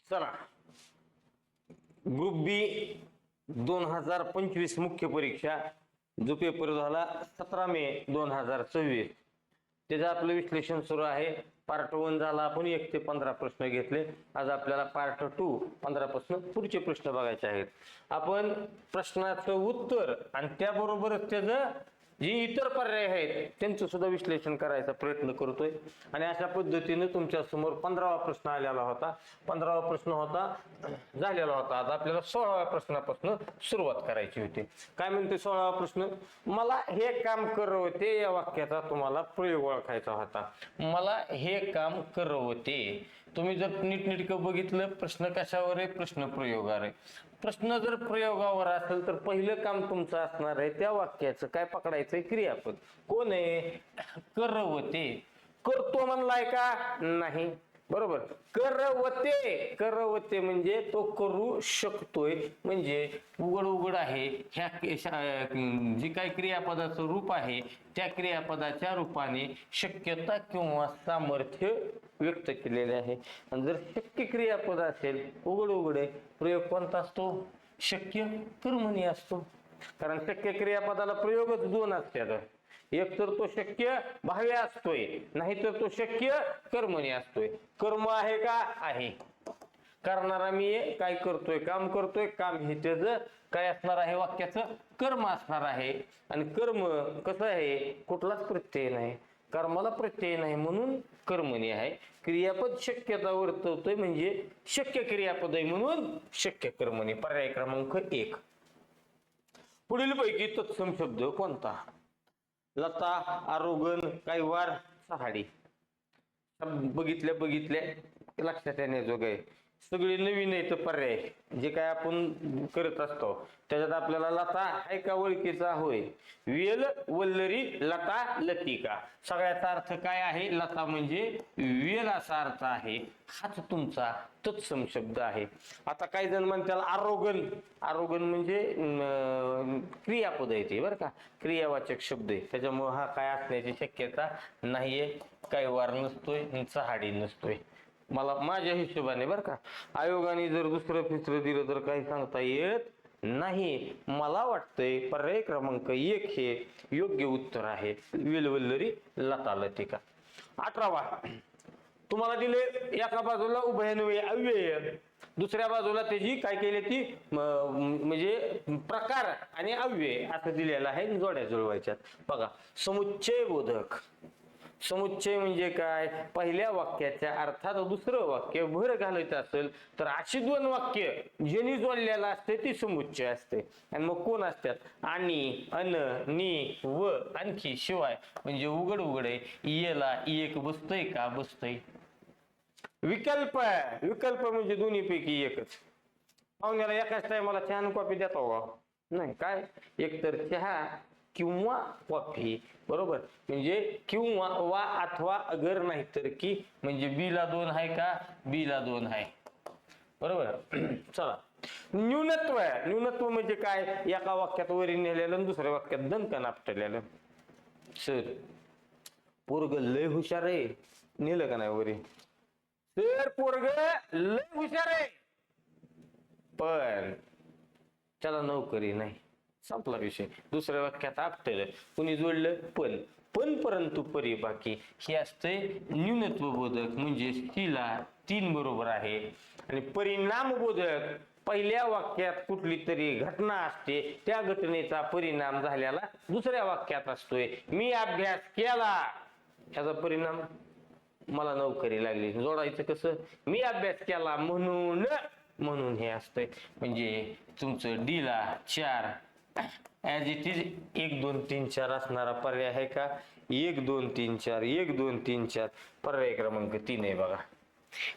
चला, ग्रुप बी 2025 मुख्य परीक्षा जो पेपर झाला 17 मे 2024, त्याचं आपलं विश्लेषण सुरू आहे. पार्ट 1 झाला, आपण 1 ते 15 प्रश्न घेतले. आज आपल्याला पार्ट 2 15 पासून पुढचे प्रश्न बघायचे आहेत. आपण प्रश्नाचं उत्तर आणि त्याबरोबरच त्याचं जे इतर पर्याय आहेत त्यांचं सुद्धा विश्लेषण करायचा प्रयत्न करतोय. आणि अशा पद्धतीने तुमच्या समोर 15वा प्रश्न आलेला होता. 15वा प्रश्न झालेला होता. आता आपल्याला 16व्या प्रश्नापासून सुरुवात करायची होती. काय म्हणते 16वा प्रश्न? मला हे काम करवते या वाक्याचा तुम्हाला प्रयोग ओळखायचा होता. मला हे काम करवते. तुम्ही जर नीटनेटकं बघितलं प्रश्न कशावर आहे? प्रश्न प्रयोगावर आहे. प्रश्न जर प्रयोगावर असेल तर पहिलं काम तुमचं असणार आहे त्या वाक्याचं काय पकडायचंय? क्रियापद. कोण आहे? करवते. करतो म्हणलाय का? नाही. बरोबर. करवते. करवते म्हणजे तो करू शकतोय, म्हणजे उघड उघड आहे. ह्या जी काही क्रियापदाचं रूप आहे त्या क्रियापदाच्या रूपाने शक्यता किंवा सामर्थ्य व्यक्त केलेले आहे. आणि जर शक्य क्रियापद असेल, उघड उघड आहे, प्रयोग कोणता असतो? शक्य कर्मणी असतो. कारण शक्य क्रियापदाला प्रयोगच 2 असतात. एक तर तो शक्य भाव्य असतोय, नाहीतर तो शक्य कर्मणी असतोय. कर्म आहे का? आहे. करणारा मी काय करतोय? काम करतोय. काम हे त्याचं काय असणार आहे? वाक्याचं कर्म असणार आहे. आणि कर्म कसं आहे? कुठलाच प्रत्यय नाही, कर्माला प्रत्यय नाही, म्हणून कर्मणी आहे. क्रियापद शक्यता वर्तवतोय म्हणजे शक्य क्रियापद आहे, म्हणून शक्य कर्मणी. पर्याय क्रमांक 1. पुढील पैकी तत्सम शब्द कोणता? लता, आरोगण, कैवार, सहाडी. बघितल्या लक्षात येण्याजोग आहे. सगळे नवीन आहेत पर्याय जे काय आपण करत असतो. त्याच्यात आपल्याला लता आहे का ओळखीचा? होय. वेल, वल्लरी, लता, लतिका. सगळ्याचा अर्थ काय आहे? लता म्हणजे वेल असा अर्थ आहे. हाच तुमचा तत्सम शब्द आहे. आता काही जण म्हणतात आरोगण. आरोगण म्हणजे क्रियापद आहे ते, बरं का, क्रियावाचक शब्द आहे, त्याच्यामुळे हा काय असण्याची शक्यता नाहीये. कैवार नसतोय, सहाडी नसतोय. मला माझ्या हिशोबाने बरं का, आयोगाने जर दुसरं तिसरं दिलं तर काही सांगता येत नाही. मला वाटतंय पर्याय क्रमांक 1 हे योग्य उत्तर आहे. वेलवल्लरी, लता, लतिका. 18वा तुम्हाला दिले एका बाजूला उभयन्वय अव्यय, दुसऱ्या बाजूला त्याची काय केली ती म्हणजे प्रकार आणि अव्यय असं दिलेलं आहे. जोड्या जुळवायच्यात. बघा, समुच्चय बोधक. समुच्चय म्हणजे काय? पहिल्या वाक्याच्या अर्थात दुसरं वाक्य भर घालायचं असेल तर अशी 2 वाक्य ज्यांनी जोडलेला असते ती समुच्चय असते. आणि मग कोण असतात? आणि, अन, नी, व, आणखी, शिवाय. म्हणजे उघड उघड आहे. येला एक बसतय का? बसतय. विकल्प. विकल्प म्हणजे दोन्हीपैकी एकच. पाहुण्याला एकाच टायमाला चहा आणि कॉफी देतो का? नाही. काय? एकतर चहा किंवा कॉफी. बरोबर. म्हणजे किंवा, वा, अथवा, अगर, नाही तर की. म्हणजे बीला 2 आहे का? बीला 2 आहे. बरोबर. चला, न्यूनत्व. न्यूनत्व म्हणजे काय? एका वाक्यात वरी नेलेलं आणि दुसऱ्या वाक्यात दणकन आपटलेलं. सर पोरग लय हुशार आहे, नेलं का नाही वरी? सर पोरग लय हुशार आहे पण त्याला नोकरी नाही. संपला विषय. दुसऱ्या वाक्यात आपटलं. कुणी जोडलं? पण. पण, परंतु, परी, बाकी हे असते न्यूनत्व बोधक. म्हणजे तिला 3 बरोबर आहे. आणि परिणाम बोधक पहिल्या वाक्यात कुठली तरी घटना असते, त्या घटनेचा परिणाम झालेला दुसऱ्या वाक्यात असतोय. मी अभ्यास केला, ह्याचा परिणाम मला नोकरी लागली. जोडायचं कसं? मी अभ्यास केला म्हणून, म्हणून हे असतंय. म्हणजे तुमचं डीला 4 ऍज इट इज 1 2 3 4 असणारा पर्याय आहे का? 1 2 3 4 1 2 3 4 पर्याय क्रमांक 3 आहे. बघा,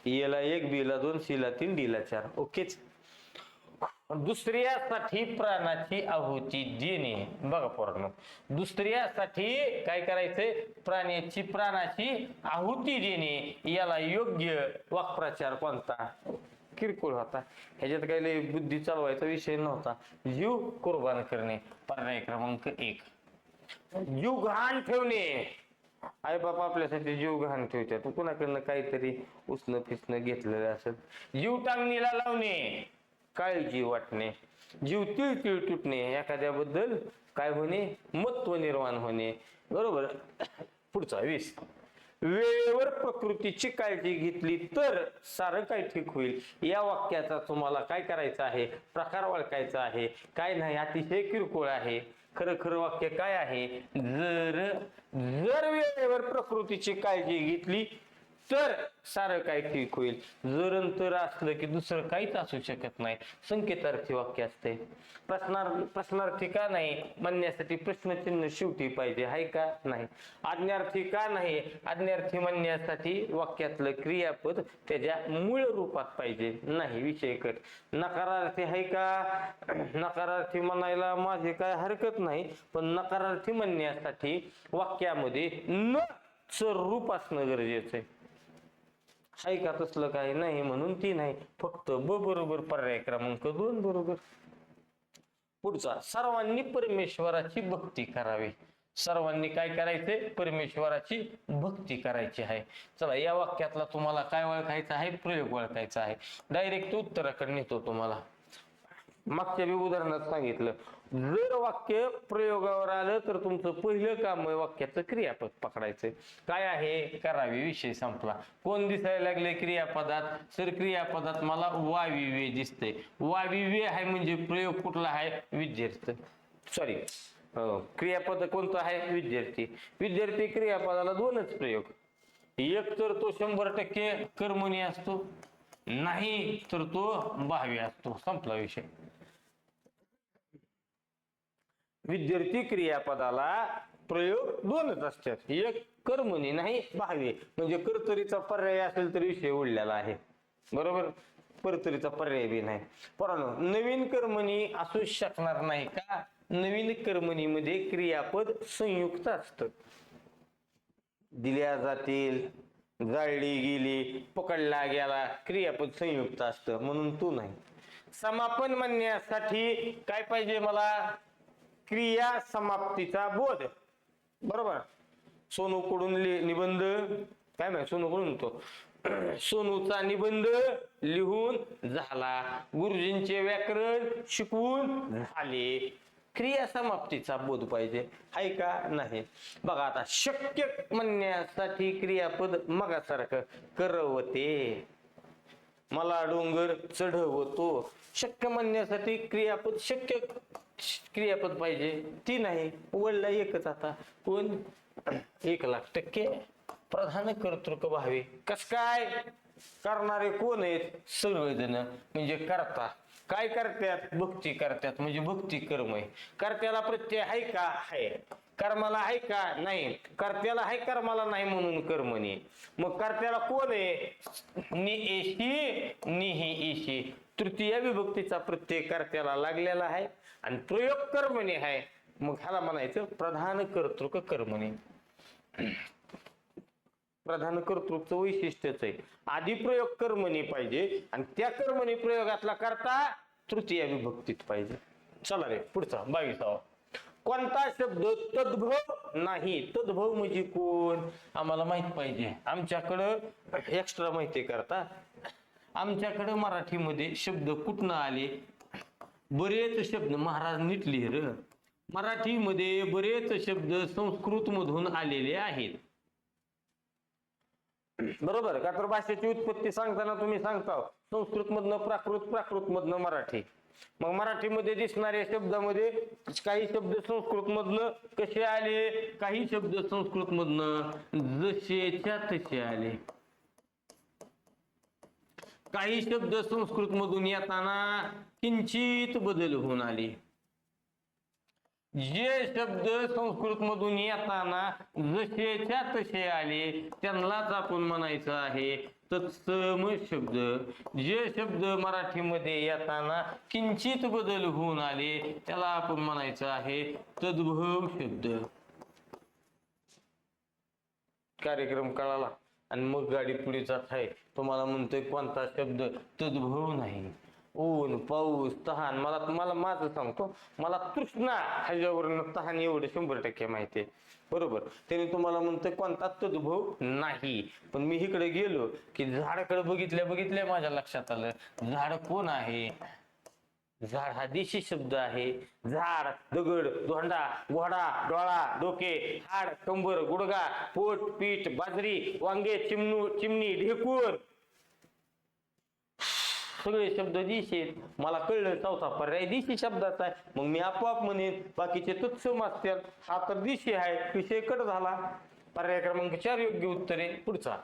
एला 1, बीला 2, सीला 3, डीला 4. ओकेच. दुसऱ्यासाठी प्राणाची आहुती देणे. बघा पोरांनो, दुसऱ्यासाठी काय करायचंय? प्राणाची आहुती देणे. याला योग्य वाक्प्रचार कोणता? किरकोळ होता. ह्याच्यात काही बुद्धी चालवायचा विषय नव्हता. जीव कुर्बान करणे. पर्याय क्रमांक 1. जीव गहाण ठेवणे. आई बाप आपल्यासाठी जीव गहाण ठेवतात, कुणाकडनं काहीतरी उसणं फिसणं घेतलेलं असत. जीव टांगणीला लावणे, काळजी वाटणे, जीव तिळ तुटणे, एखाद्याबद्दल काय होणे, मत्व निर्माण होणे. बरोबर. पुढचा 20. वेळेवर प्रकृतीची काळजी घेतली तर सारं काही ठीक होईल. या वाक्याचा तुम्हाला काय करायचं आहे, प्रकार ओळखायचा आहे. काय नाही, अतिशय किरकोळ आहे. खरं खरं वाक्य काय आहे, जर जर वेळेवर प्रकृतीची काळजी घेतली तर सारं काही ठीक होईल. जर अंतर असलं की दुसरं काहीच असू शकत नाही. संकेतार्थी वाक्य असते. प्रश्नार्थी का नाही म्हणण्यासाठी प्रश्नचिन्ह शेवटी पाहिजे, आहे का नाही. आज्ञार्थी का नाही, आज्ञार्थी म्हणण्यासाठी वाक्यातलं क्रियापद त्याच्या मूळ रूपात पाहिजे, नाही विषय कट. नकारार्थी आहे का, नकारार्थी म्हणायला माझे काय हरकत नाही, पण नकारार्थी म्हणण्यासाठी वाक्यामध्ये न च रूप असणं गरजेचं आहे. आहे का तसलं काही नाही, म्हणून ती नाही. फक्त ब बरोबर पर्याय क्रमांक 2 बरोबर. पुढचा, सर्वांनी परमेश्वराची भक्ती करावी. सर्वांनी काय करायचंय, परमेश्वराची भक्ती करायची आहे. चला, या वाक्यातला तुम्हाला काय ओळखायचं आहे, प्रयोग ओळखायचा आहे. डायरेक्ट उत्तराकडे नेतो तुम्हाला. मागच्या उदाहरणात सांगितलं, जर वाक्य प्रयोगावर आलं तर तुमचं पहिलं काम आहे वाक्याचं क्रियापद पकडायचंय. काय आहे, करावी, विषय संपला. कोण दिसायला लागले क्रियापदात, सर क्रियापदात मला वाविवे दिसते. वाविवे आहे म्हणजे प्रयोग कुठला आहे, विद्यार्थी. सॉरी, क्रियापद कोणतं आहे, विद्यार्थी. विद्यार्थी क्रियापदाला 2च प्रयोग. एक तर तो 100% कर्मणी असतो, नाही तर तो भावी असतो. संपला विषय. विद्यार्थी क्रियापदाला प्रयोग 2च असतात, एक कर्मणी नाही भावी. म्हणजे कर्तरीचा पर्याय असेल तर विषय उडलेला आहे. बरोबर, कर्तरीचा पर्याय बी नाही. परंतु नवीन कर्मणी असू शकणार नाही का, नवीन कर्मणीमध्ये क्रियापद संयुक्त असतं. दिल्या जातील, जाळली गेली, पकडला गेला, क्रियापद संयुक्त असतं, म्हणून तू नाही. समापन म्हणण्यासाठी काय पाहिजे मला, क्रिया समाप्तीचा बोध. बरोबर. सोनूकडून निबंध, काय माहिती सोनूकडून तो सोनूचा निबंध लिहून झाला, गुरुजींचे व्याकरण शिकवून झाले. क्रिया समाप्तीचा बोध पाहिजे, आहे का नाही. बघा आता, शक्य म्हणण्यासाठी क्रियापद मगासारखं, करवते, मला डोंगर चढवतो. शक्य म्हणण्यासाठी क्रियापद शक्य क्रियापद पाहिजे, ती नाही. वळला एकच आता, कोण, 1,00,000% प्रधान कर्तृक भावे. कस काय, करणारे कोण आहेत, सर्वजण. म्हणजे करता काय करतात, भक्ती करतात, म्हणजे भक्ती कर्म आहे. कर्त्याला प्रत्यय आहे का, आहे. कर्माला आहे का, नाही. कर्त्याला आहे, कर्माला नाही, म्हणून कर्मणी. मग कर्त्याला कोण आहे, निएशी निही ईशी. तृतीय विभक्तीचा प्रत्यय कर्त्याला लागलेला आहे आणि प्रयोग कर्मणी आहे. मग ह्याला म्हणायचं प्रधान कर्तृक कर्मणी. प्रधान कर्तृत्वचं वैशिष्ट्यच आहे, आधी प्रयोग कर्मणी पाहिजे आणि त्या कर्मणी प्रयोगातला करता तृतीय विभक्तीत पाहिजे. चला रे पुढचा 22वा. कोणता शब्द तद्भव नाही. तद्भव म्हणजे कोण, आम्हाला माहित पाहिजे. आमच्याकडं एक्स्ट्रा माहिती करता, आमच्याकडे मराठीमध्ये शब्द कुठनं आले, बरेच शब्द, महाराज नीट लिह, मराठीमध्ये बरेच शब्द संस्कृत मधून आलेले आहेत. बरोबर का, तर भाषेची उत्पत्ती सांगताना तुम्ही सांगता संस्कृत मधनं प्राकृत, प्राकृत मधनं मराठी. मग मराठीमध्ये दिसणाऱ्या शब्दामध्ये काही शब्द संस्कृत मधनं कसे आले, काही शब्द संस्कृत मधनं जसेच्या तसे आले. काही शब्द संस्कृत मधून येताना किंचित बदल होऊन आले. जे शब्द संस्कृत मधून येताना जसेच्या तसे आले त्यांनाच आपण म्हणायचं आहे तत्सम शब्द. जे शब्द मराठीमध्ये येताना किंचित बदल होऊन आले त्याला आपण म्हणायचं आहे तद्भव शब्द. कार्यक्रम कळाला आणि मग गाडी पुढे जात आहे, तुम्हाला म्हणतोय कोणता शब्द तद्भव नाही. ऊन पाऊस तहान, मला मला माझं सांगतो, मला तृष्णा ह्याच्यावरून तहान एवढं 100% माहिती आहे. बरोबर, त्याने तुम्हाला म्हणतोय कोणता तद्भव नाही. पण मी इकडे गेलो की झाडाकडे बघितल्या बघितल्या माझ्या लक्षात आलं, झाड कोण आहे. झाड हा देशी शब्द आहे. झाड, दगड, धोंडा, घोडा, डोळा, डोके, हाड, कंबर, गुडगा, पोट, पीठ, बाजरी, वांगे, चिमणी, ढेकूर, सगळे शब्द दिशी आहेत. मला कळलं चौथा पर्याय दिशी शब्दाचा आहे. मग मी आपोआप म्हणेन बाकीचे तत्सम असतील, हा तर दिशी आहे, विषय कट झाला. पर्याय क्रमांक 4 योग्य उत्तर आहे. पुढचा,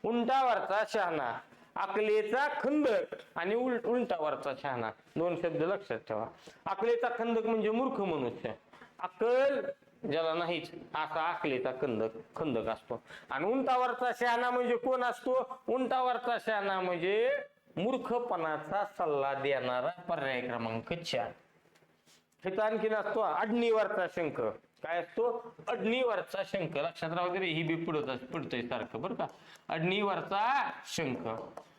उंटावरचा शहाणा, अकलेचा खंदक आणि उंटावरचा शहाणा, दोन शब्द लक्षात ठेवा. अकलेचा खंदक म्हणजे मूर्ख मनुष्य, अक्कल ज्याला नाहीच असा अकलेचा खंदक असतो. आणि उंटावरचा शहाणा म्हणजे कोण असतो. उंटावरचा शहाणा म्हणजे मूर्खपणाचा सल्ला देणारा. पर्याय क्रमांक 4. हे आणखीन असतो अडणीवरचा शंख. काय असतो. अडणीवरचा शंख, लक्षात राहू दे, ही बी पडतंय सारखं बरं का. अडणीवरचा शंख,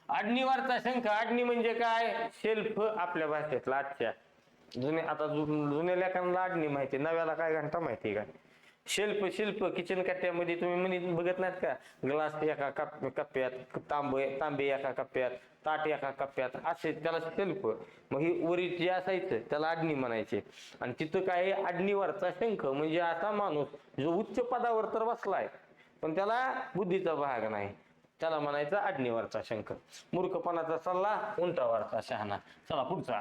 अडणीवरचा शंख. अडणी म्हणजे काय, शेल्फ आपल्या भाषेतला. आजच्या जुन्या लेखांना अडणी माहिती, नव्याला काय घंटा माहिती काय. शिल्प किचन कट्ट्यामध्ये तुम्ही म्हणे बघत नाहीत का, ग्लास एका कप्प्यात, तांबे एका कप्प्यात, ताट एका कप्प्यात, असे त्याला शिल्प. मग ही वरी जे असायचं त्याला अडणी म्हणायचे. आणि तिथं काय, अडणीवरचा शंख म्हणजे असा माणूस जो उच्च पदावर तर बसलाय पण त्याला बुद्धीचा भाग नाही, त्याला म्हणायचा अडणीवरचा शंख. मूर्खपणाचा सल्ला, उंटावरचा शहाणा. चला पुढचा,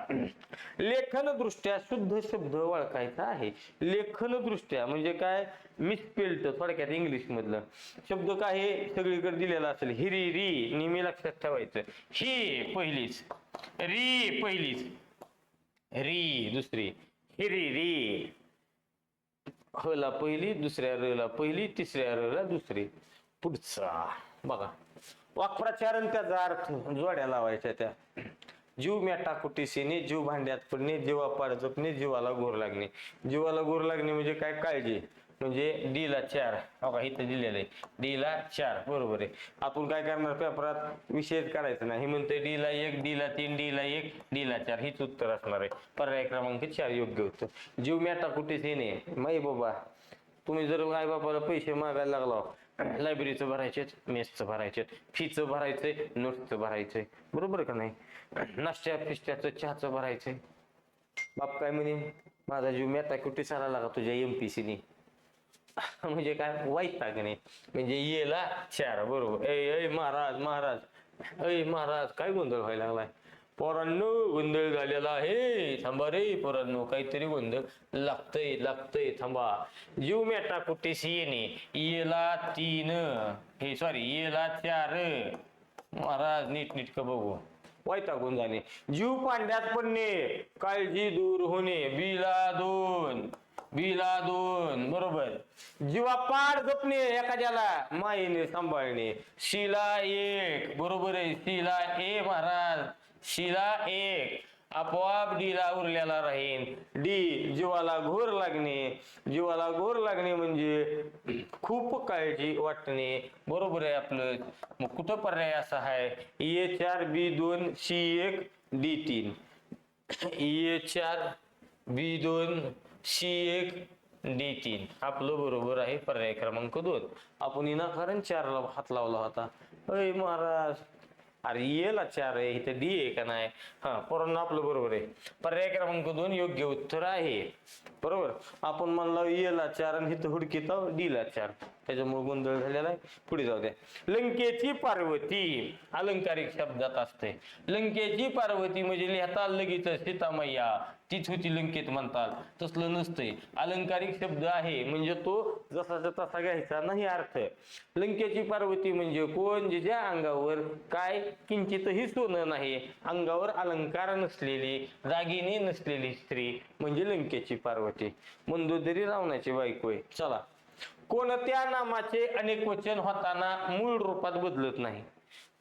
लेखन दृष्ट्या शुद्ध शब्द ओळखायचा आहे. लेखन दृष्ट्या म्हणजे काय, मिसपेल्ट थोडक्यात इंग्लिश मधलं शब्द काय हे सगळीकडे दिलेला असेल. हिरी री नेहमी लक्षात ठेवायचं. ही पहिलीच, री पहिलीच, री दुसरी, हिरी री, हला पहिली, दुसऱ्या रला पहिली, तिसऱ्या रला दुसरी. पुढचा बघा, वाक्प्रचारण त्याचा अर्थ जोड्या लावायच्या त्या. जीव मेटा कुटीसीने, जीव भांड्यात पडणे, जीवापाड जपणे, जीवाला घोर लागणे. जीवाला घोर लागणे म्हणजे काय, काळजी. म्हणजे डी ला 4, बघा इथं दिलेलं आहे, डी ला 4 बरोबर आहे. आपण काय करणार, पेपरात विषयच काढायचं नाही, हे म्हणते डी ला 1, डी ला 3, डी ला 1, डी ला 4, हीच उत्तर असणार आहे. पर्याय क्रमांक 4 योग्य उत्तर. जीव मेटा कुटीसीने, माई बाबा तुम्ही जर आई बापाला पैसे मागायला लागला, लायब्ररीचं भरायचेत, मेसचं भरायचेत, फीचं भरायचंय, नोट्सचं भरायचंय, बरोबर का नाही, नाश्त्या पिष्ट्याचं, चहाचं भरायचंय. बाप काय म्हणे, माझा जीव मेटा कुठे सारा लागा तुझ्या एमपीसीने. म्हणजे काय, वैतागणे. म्हणजे येला 4 बरोबर. ए महाराज महाराज, ऐ महाराज काय गोंधळ व्हायला लागलाय. पोरांनो गोंधळ झालेला आहे, थांबा रे पोरांनो, काहीतरी गोंधळ लागतंय थांबा. जीव मेटा कुठेशी येणे, येला 3, हे सॉरी येला 4. महाराज नीट का बघू, वैतागून जाणे. जीव पांड्यात पडणे, काळजी दूर होणे, बीला 2, बीला 2 बरोबर. जीवापाड जपणे, एखाद्याला मायेने सांभाळणे, शिला 1 बरोबर आहे. शिला ए महाराज, शिला 1 आपोआप डीला उरलेला राहील. डी जीवाला घोर लागणे, जीवाला घोर लागणे म्हणजे खूप काळजी वाटणे, बरोबर आहे आपलं. मग कुठं पर्याय असा आहे, A4 बी2 C1 D3, A4 बी2 C1 D3 आपलं बरोबर आहे. पर्याय क्रमांक 2. आपण विनाकारण 4 ला हात लावला होता. अय महाराज, अरे येला 4 आहे, इथं डी आहे का नाही. हा पोरांना आपलं बरोबर आहे. पर्याय क्रमांक 2 योग्य उत्तर आहे. बरोबर, आपण म्हणला येला 4 आणि इथं हुडकीत डी ला 4, त्याच्यामुळे गोंधळ झालेला आहे. पुढे जाऊ द्या. लंकेची पार्वती अलंकारिक शब्दात असते. लंकेची पार्वती म्हणजे लिहिता लगेच सीतामय्या तीच होती लंकेत म्हणतात, तसलं नसतंय. अलंकारिक शब्द आहे म्हणजे तो जसाचा तसा घ्यायचा नाही अर्थ. लंकेची पार्वती म्हणजे कोण, ज्या अंगावर काय किंचितही सोनं नाही, अंगावर अलंकार नसलेली, दागिने नसलेली स्त्री म्हणजे लंकेची पार्वती. मंदोदरी रावणाची बायको आहे. चला, कोणत्या नामाचे अनेक वचन होताना मूळ रूपात बदलत नाही,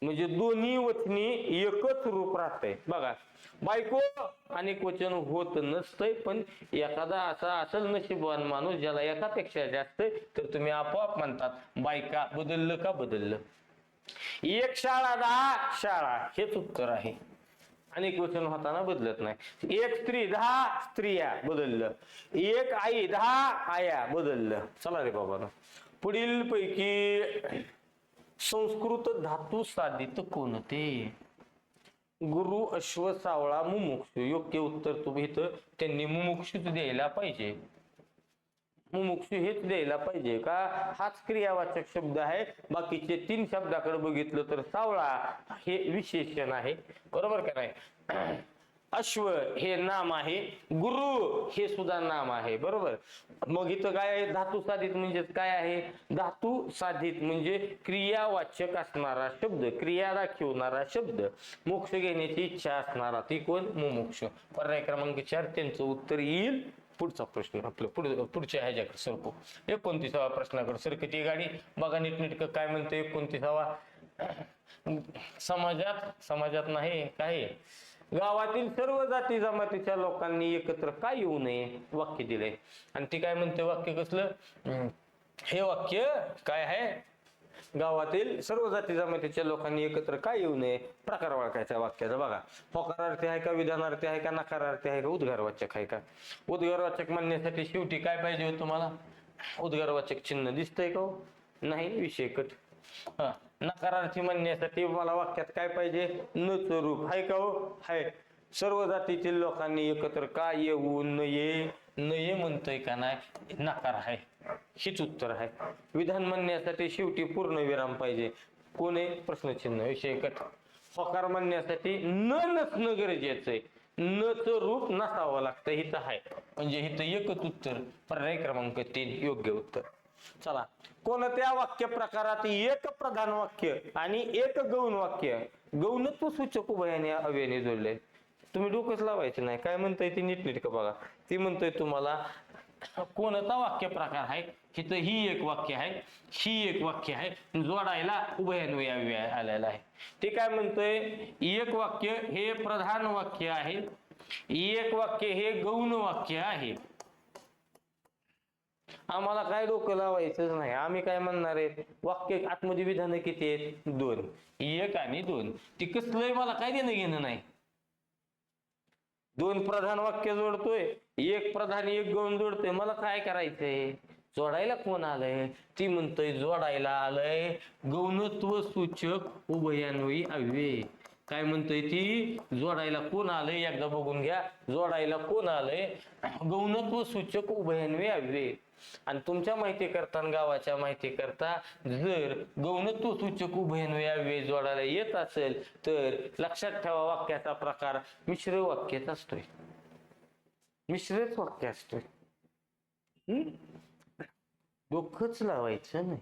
म्हणजे दोन्ही वचनी एकच रूप राहतंय. बघा, बायको अनेक वचन होत नसतंय, पण एखादा असा असेल नशीबवान माणूस ज्याला एकापेक्षा जास्त, तर तुम्ही आपोआप म्हणतात बायका बदललं का बदललं. 1 शाळा 10 शाळा हेच उत्तर आहे. अनेक वचन होताना बदलत नाही. एक स्त्री 10 स्त्रिया बदललं, एक आई 10 आया बदललं. चला रे बाबा, पुढील पैकी संस्कृत धातू साधित कोणते? गुरु, अश्व, सावळा, मुमुक्षु. योग्य उत्तर तुम्ही इथं त्यांनी मुमुक्षुच द्यायला पाहिजे. मुमुक्षु हेच द्यायला पाहिजे का? हाच क्रियावाचक शब्द आहे. बाकीचे 3 शब्दाकडे बघितलं तर सावळा हे विशेषण आहे, बरोबर का नाही? अश्व हे नाम आहे, गुरु हे सुद्धा नाम आहे, बरोबर. मग इथं काय आहे? धातू साधित म्हणजे काय आहे? धातू साधित म्हणजे क्रियावाचक असणारा शब्द, क्रिया दाखवणारा शब्द, मोक्ष घेण्याची इच्छा असणारा, ती कोण? मुमुक्षु. पर्याय क्रमांक 4 त्यांचं उत्तर येईल. पुढचा प्रश्न आपलं पुढच्या ह्याच्याकडे सरकू. 29वा प्रश्नाकडे सरकती गाडी. बघा नीटनेटकं काय म्हणते 29वा. समाजात नाही काय, गावातील सर्व जाती जमातीच्या लोकांनी एकत्र का येऊ नये? वाक्य दिलंय आणि ती काय म्हणते? वाक्य कसलं? हे वाक्य काय आहे? गावातील सर्व जाती जमातीच्या लोकांनी एकत्र का येऊ नये? प्रकार ओळखायचा वाक्याचा. बघा, होकारार्थी आहे का, विधानार्थी आहे का, नकारार्थी आहे का, उद्गारवाचक आहे का? उद्गारवाचक म्हणण्यासाठी शेवटी काय पाहिजे हो तुम्हाला? उद्गारवाचक चिन्ह दिसतंय का? नाही, विषय कट. नकारार्थी म्हणण्यासाठी मला वाक्यात काय पाहिजे? न च रूप आहे का? हो, आहे. सर्व जातीतील लोकांनी एकत्र का येऊ नये? नये म्हणतोय का नाही? नकार आहे, हेच उत्तर आहे. विधान म्हणण्यासाठी शेवटी पूर्ण विराम पाहिजे. कोण आहे? प्रश्नचिन्ह, विषय कट. होकार म्हणण्यासाठी न नसणं गरजेचं आहे, न च रूप नसावं लागतं. हिथं आहे म्हणजे हिथं एकच उत्तर. पर्याय क्रमांक 3 योग्य उत्तर. चला, कोणत्या वाक्य प्रकारात एक प्रधान वाक्य आणि एक गौण वाक्य गौणत्व सूचक उभयाने अव्ययाने जोडले? तुम्ही डोकंच लावायचं नाही. काय म्हणताय ती नीटनेटकं बघा. ती म्हणतोय तुम्हाला कोणता वाक्य प्रकार आहे? इथं ही एक वाक्य आहे, ही एक वाक्य आहे, जोडायला उभयान्वयी अव्यय आलेला आहे. ते काय म्हणतोय? एक वाक्य हे प्रधान वाक्य आहे, एक वाक्य हे गौण वाक्य आहे. आम्हाला काय डोकं लावायचंच नाही. आम्ही काय म्हणणार आहे? वाक्य आतमध्ये विधान किती आहेत? 2. 1 आणि 2. ती कसलंय मला काय देणं घेणं नाही. 2 प्रधान वाक्य जोडतोय, 1 प्रधान 1 गौण जोडतोय. मला काय करायचंय? जोडायला कोण आलंय? ती म्हणतोय जोडायला आलंय गौणत्व सूचक उभयान्वयी अव्यय. काय म्हणतोय ती? जोडायला कोण आलंय? एकदा बघून घ्या. जोडायला कोण आलंय? गौणत्व सूचक उभयान्वयी अव्यय. आणि तुमच्या माहिती करता, गावाच्या माहिती करता, जर गौणत्व सूचक उभयान्वयी अव्यय जोडायला येत असेल तर लक्षात ठेवा, वाक्याचा प्रकार मिश्र वाक्यात असतोय, मिश्रच वाक्य असतोय. डोकंच लावायचं नाही.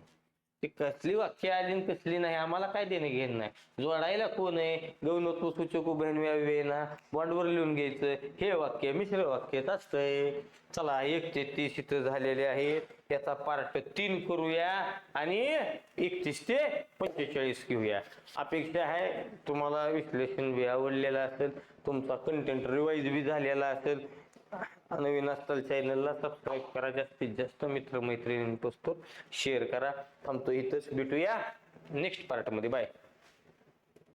ती कसली वाक्य आली आणि कसली नाही आम्हाला काय देणं घेणं नाही. जोडायला कोण आहे? गौणत्व सूचक उभयान्वयी अव्यय ना, बॉन्डवर लिहून घ्यायचं. हे वाक्य मिश्र वाक्यात असतंय. चला, 1 ते 30 इथं झालेले आहेत. त्याचा पार्ट 3 करूया आणि 31 ते 45 घेऊया. अपेक्षा आहे तुम्हाला विश्लेषण बी आवडलेलं असेल, तुमचा कंटेंट रिवाइज बी झालेला असेल. नवीन असताल चॅनलला सबस्क्राईब करा, जास्तीत जास्त मित्रमैत्रिणींपासून शेअर करा. थांबतो इथंच, भेटूया नेक्स्ट पार्ट मध्ये. बाय.